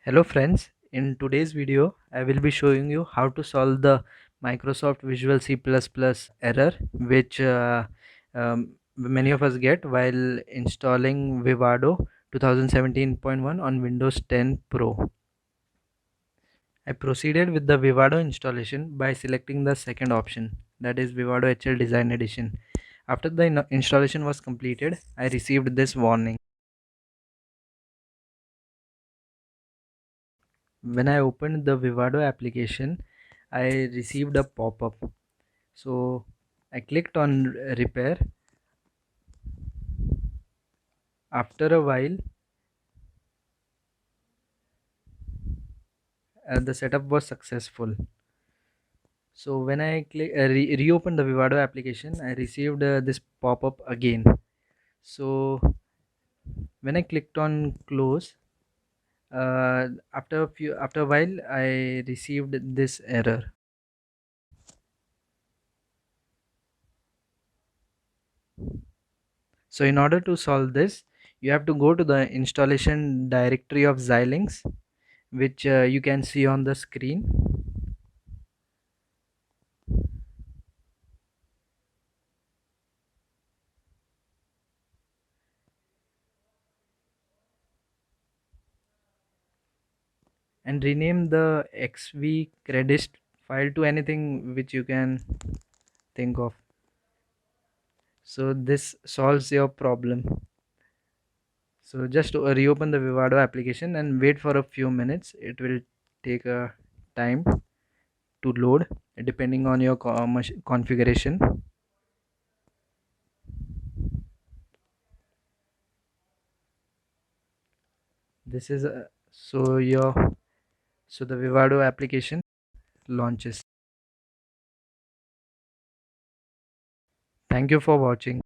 Hello friends, in today's video I will be showing you how to solve the Microsoft Visual C++ error which many of us get while installing Vivado 2017.1 on Windows 10 Pro. I proceeded with the Vivado installation by selecting the second option, that is Vivado HL Design Edition. After the installation was completed, I received this warning. When I opened the Vivado application, I received a pop-up. So I clicked on repair. After a while, the setup was successful. So when I reopened the Vivado application, I received this pop-up again. So when I clicked on close, after a while, I received this error. So in order to solve this, you have to go to the installation directory of Xilinx, which you can see on the screen. And rename the xv credit file to anything which you can think of. So this solves your problem. So just reopen the Vivado application and wait for a few minutes. It will take a time to load depending on your configuration. This is so the Vivado application launches. Thank you for watching.